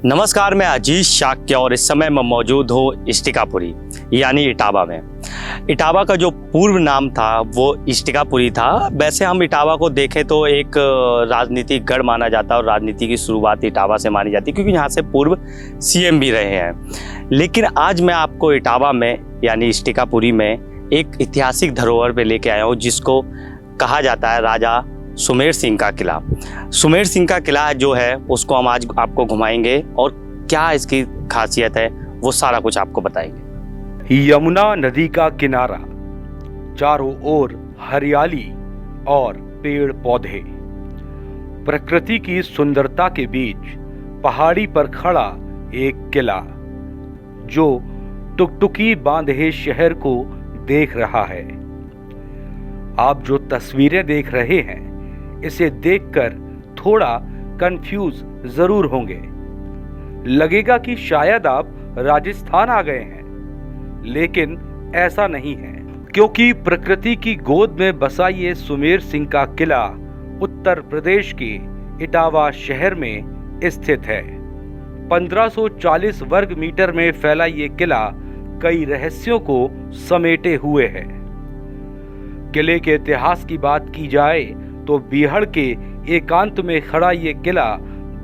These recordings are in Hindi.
नमस्कार, मैं अजीज शाक्य और इस समय मैं मौजूद हूँ इष्टिकापुरी यानी इटावा में। इटावा का जो पूर्व नाम था वो इष्टिकापुरी था। वैसे हम इटावा को देखें तो एक राजनीतिक गढ़ माना जाता है और राजनीति की शुरुआत इटावा से मानी जाती है क्योंकि यहाँ से पूर्व सीएम भी रहे हैं। लेकिन आज मैं आपको इटावा में यानी इष्टिकापुरी में एक ऐतिहासिक धरोहर पे लेके आया हूँ जिसको कहा जाता है राजा सुमेर सिंह का किला। सुमेर सिंह का किला जो है उसको हम आज आपको घुमाएंगे और क्या इसकी खासियत है वो सारा कुछ आपको बताएंगे। यमुना नदी का किनारा, चारों ओर हरियाली और पेड़ पौधे, प्रकृति की सुंदरता के बीच पहाड़ी पर खड़ा एक किला जो टुकटुकी बांधे शहर को देख रहा है। आप जो तस्वीरें देख रहे हैं इसे देखकर थोड़ा कंफ्यूज जरूर होंगे। लगेगा कि शायद आप राजस्थान आ गए हैं, लेकिन ऐसा नहीं है क्योंकि प्रकृति की गोद में बसा ये सुमेर सिंह का किला उत्तर प्रदेश के इटावा शहर में स्थित है। 1540 वर्ग मीटर में फैला ये किला कई रहस्यों को समेटे हुए है। किले के इतिहास की बात की जाए तो बीहड़ के एकांत में खड़ा ये किला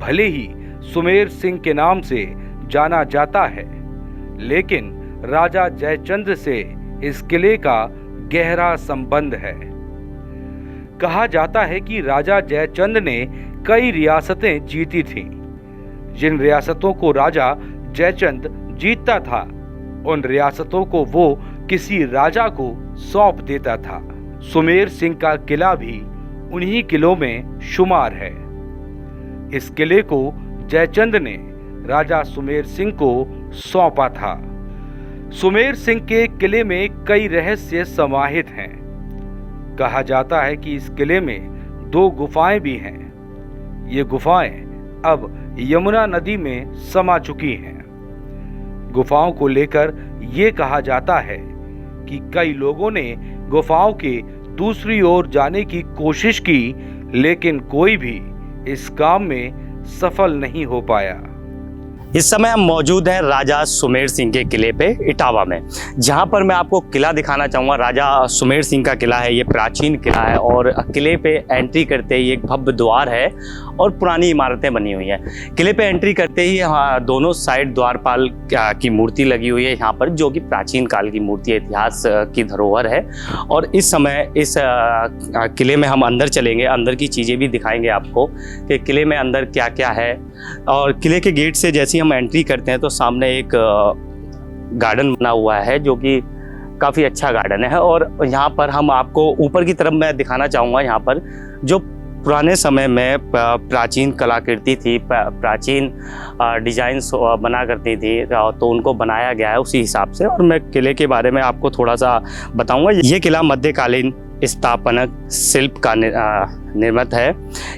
भले ही सुमेर सिंह के नाम से जाना जाता है, लेकिन राजा जयचंद्र से इस किले का गहरा संबंध है। कहा जाता है कि राजा जयचंद्र ने कई रियासतें जीती थीं। जिन रियासतों को राजा जयचंद जीतता था उन रियासतों को वो किसी राजा को सौंप देता था। सुमेर सिंह का किला भी उन्हीं किलों में शुमार है। इस किले को जयचंद ने राजा सुमेर सिंह को सौंपा था। सुमेर सिंह के किले में कई रहस्य समाहित हैं। कहा जाता है कि इस किले में 2 गुफाएं भी हैं। ये गुफाएं अब यमुना नदी में समा चुकी हैं। गुफाओं को लेकर ये कहा जाता है कि कई लोगों ने गुफाओं के दूसरी ओर जाने की कोशिश की, लेकिन कोई भी इस काम में सफल नहीं हो पाया। इस समय हम मौजूद हैं राजा सुमेर सिंह के किले पे इटावा में, जहां पर मैं आपको किला दिखाना चाहूँगा। राजा सुमेर सिंह का किला है, ये प्राचीन किला है और किले पे एंट्री करते ही एक भव्य द्वार है और पुरानी इमारतें बनी हुई हैं। किले पे एंट्री करते ही दोनों साइड द्वारपाल की मूर्ति लगी हुई है यहाँ पर, जो कि प्राचीन काल की मूर्ति है, इतिहास की धरोहर है। और इस समय इस किले में हम अंदर चलेंगे, अंदर की चीज़ें भी दिखाएंगे आपको कि किले में अंदर क्या क्या है। और किले के गेट से जैसे हम एंट्री करते हैं तो सामने एक गार्डन बना हुआ है जो कि काफ़ी अच्छा गार्डन है। और यहाँ पर हम आपको ऊपर की तरफ मैं दिखाना चाहूँगा, यहाँ पर जो पुराने समय में प्राचीन कलाकृति थी, प्राचीन डिजाइन्स बना करती थी, तो उनको बनाया गया है उसी हिसाब से। और मैं किले के बारे में आपको थोड़ा सा बताऊँगा। ये किला मध्यकालीन स्थापनक शिल्प का निर्मित है।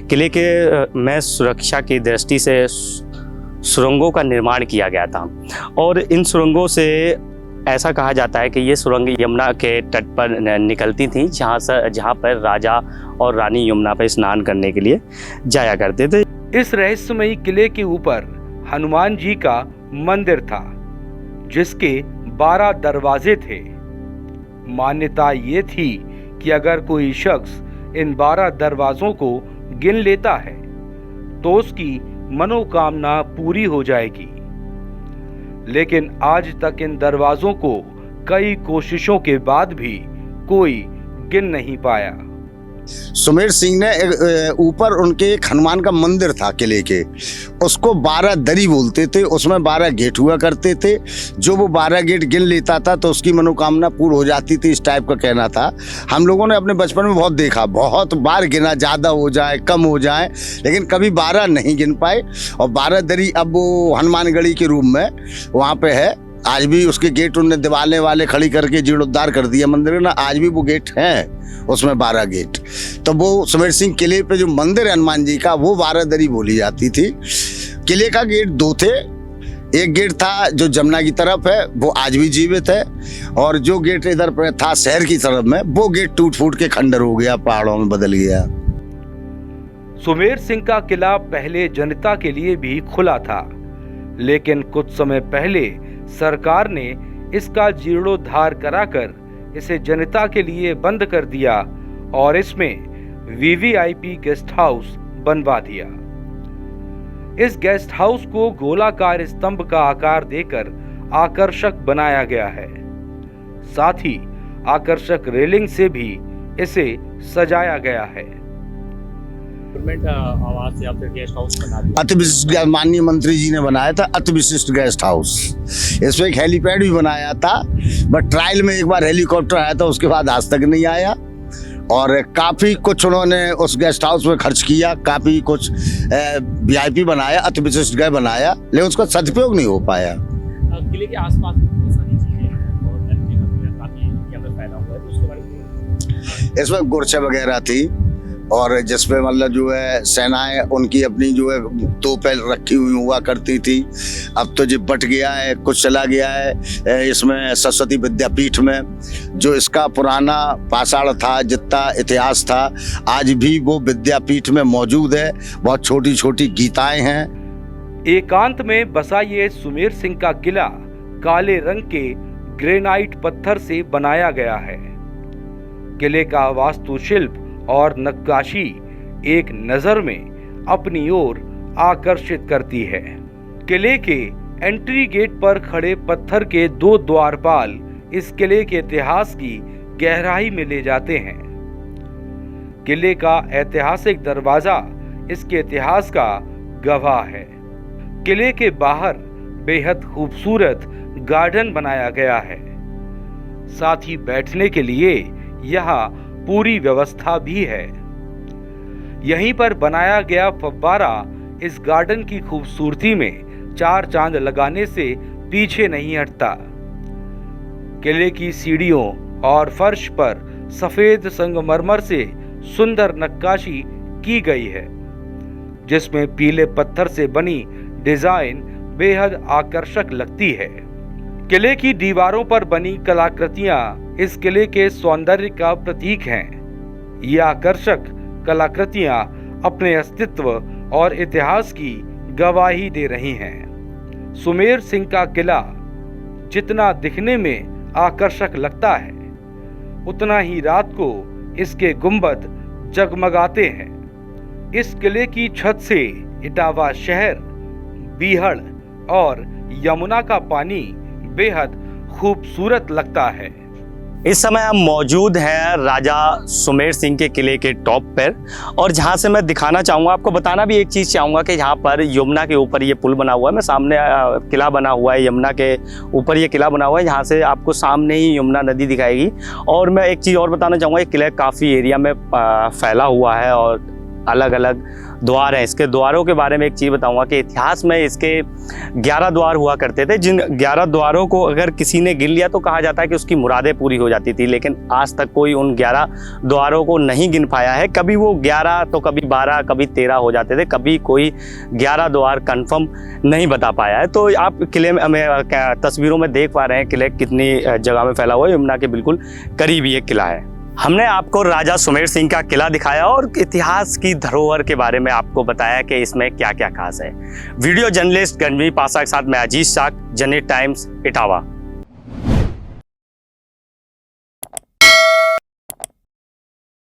किले के में सुरक्षा की दृष्टि से सुरंगों का निर्माण किया गया था और इन सुरंगों से ऐसा कहा जाता है कि ये सुरंग यमुना के तट पर निकलती थी, जहाँ पर राजा और रानी यमुना पर स्नान करने के लिए जाया करते थे। इस रहस्यमयी किले के ऊपर हनुमान जी का मंदिर था जिसके 12 दरवाजे थे। मान्यता ये थी कि अगर कोई शख्स इन 12 दरवाजों को गिन लेता है तो उसकी मनोकामना पूरी हो जाएगी। लेकिन आज तक इन दरवाजों को कई कोशिशों के बाद भी कोई गिन नहीं पाया। सुमेर सिंह ने ऊपर उनके एक हनुमान का मंदिर था किले के, उसको 12 दरी बोलते थे। उसमें 12 गेट हुआ करते थे। जो वो 12 गेट गिन लेता था तो उसकी मनोकामना पूर्ण हो जाती थी, इस टाइप का कहना था। हम लोगों ने अपने बचपन में बहुत देखा, बहुत बार गिना, ज़्यादा हो जाए कम हो जाए, लेकिन कभी 12 नहीं गिन पाए। और 12 दरी अब वो हनुमानगढ़ी के रूप में वहाँ पे है। आज भी उसके गेट उनने दीवाले वाले खड़ी करके जीर्णोद्धार कर दिया मंदिर ना, आज भी वो गेट हैं उसमें 12 गेट। तो वो सुमेर सिंह किले पे जो मंदिर है हनुमान जी का, वो 12 दरी बोली जाती थी। किले का गेट 2 थे। एक गेट था जो जमुना की तरफ है, वो आज भी जीवित है, और जो गेट इधर पे था शहर की तरफ में, वो गेट टूट फूट के खंडर हो गया, पहाड़ों में बदल गया। सुमेर सिंह का किला पहले जनता के लिए भी खुला था, लेकिन कुछ समय पहले सरकार ने इसका जीर्णोद्धार कराकर इसे जनता के लिए बंद कर दिया और इसमें वीवीआईपी गेस्ट हाउस बनवा दिया। इस गेस्ट हाउस को गोलाकार स्तंभ का आकार देकर आकर्षक बनाया गया है। साथ ही आकर्षक रेलिंग से भी इसे सजाया गया है। गवर्नमेंट आवास या फिर गेस्ट हाउस बना दिया। अति विशिष्ट माननीय मंत्री जी ने बनाया था अति विशिष्ट गेस्ट हाउस। इसमें एक हेलीपैड भी बनाया था, बट ट्रायल में एक बार हेलीकॉप्टर आया था, उसके बाद आज तक नहीं आया। और काफ़ी कुछ उन्होंने उस गेस्ट हाउस में खर्च किया, काफ़ी कुछ वीआईपी बनाया, अति विशिष्ट गृह बनाया, लेकिन उसका सदुपयोग नहीं हो पाया। किले के आसपास बहुत सारी चीजें हैं, बहुत काफी यहाँ पे फैला हुआ है, तो उसके बारे में इसमें गुरछे वगैरह थी और जिसपे मतलब जो है सेनाएं उनकी अपनी जो है तोपें रखी हुई हुआ करती थी। अब तो जी बट गया है, कुछ चला गया है। इसमें सरस्वती विद्यापीठ में जो इसका पुराना पाषाण था, जितना इतिहास था, आज भी वो विद्यापीठ में मौजूद है। बहुत छोटी छोटी गीताएं हैं। एकांत में बसा ये सुमेर सिंह का किला काले रंग के ग्रेनाइट पत्थर से बनाया गया है। किले का वास्तुशिल्प और नक्काशी एक नजर में अपनी ओर आकर्षित करती है। किले के एंट्री गेट पर खड़े पत्थर के 2 द्वारपाल इस किले के इतिहास की गहराई में ले जाते हैं। किले का ऐतिहासिक दरवाजा इसके इतिहास का गवाह है। किले के बाहर बेहद खूबसूरत गार्डन बनाया गया है। साथ ही बैठने के लिए यहाँ पूरी व्यवस्था भी है। यहीं पर बनाया गया फव्वारा इस गार्डन की खूबसूरती में 4 चांद लगाने से पीछे नहीं हटता। किले की सीढ़ियों और फर्श पर सफेद संगमरमर से सुंदर नक्काशी की गई है, जिसमें पीले पत्थर से बनी डिजाइन बेहद आकर्षक लगती है। किले की दीवारों पर बनी कलाकृतियां इस किले के सौंदर्य का प्रतीक हैं। ये आकर्षक कलाकृतियां अपने अस्तित्व और इतिहास की गवाही दे रही हैं। सुमेर सिंह का किला जितना दिखने में आकर्षक लगता है, उतना ही रात को इसके गुंबद जगमगाते हैं। इस किले की छत से इटावा शहर, बीहड़ और यमुना का पानी बेहद खूबसूरत लगता है। इस समय हम मौजूद हैं राजा सुमेर सिंह के किले के टॉप पर, और जहां से मैं दिखाना चाहूँगा, आपको बताना भी एक चीज़ चाहूँगा कि यहाँ पर यमुना के ऊपर ये पुल बना हुआ है। मैं सामने किला बना हुआ है, यमुना के ऊपर ये किला बना हुआ है, जहाँ से आपको सामने ही यमुना नदी दिखाएगी। और मैं एक चीज़ और बताना चाहूँगा, ये किला काफ़ी एरिया में फैला हुआ है और अलग अलग द्वार हैं। इसके द्वारों के बारे में एक चीज़ बताऊंगा कि इतिहास में इसके 11 द्वार हुआ करते थे, जिन 11 द्वारों को अगर किसी ने गिन लिया तो कहा जाता है कि उसकी मुरादें पूरी हो जाती थी, लेकिन आज तक कोई उन 11 द्वारों को नहीं गिन पाया है। कभी वो 11 तो कभी 12 कभी 13 हो जाते थे, कभी कोई 11 द्वार कंफर्म नहीं बता पाया है। तो आप किले में तस्वीरों में देख पा रहे हैं किले कितनी जगह में फैला हुआ है। यमुना के बिल्कुल करीब ये किला है। हमने आपको राजा सुमेर सिंह का किला दिखाया और इतिहास की धरोहर के बारे में आपको बताया कि इसमें क्या क्या खास है। वीडियो जर्नलिस्ट गणवीर पासा के साथ मैं अजीज शाह, जनहित टाइम्स, इटावा।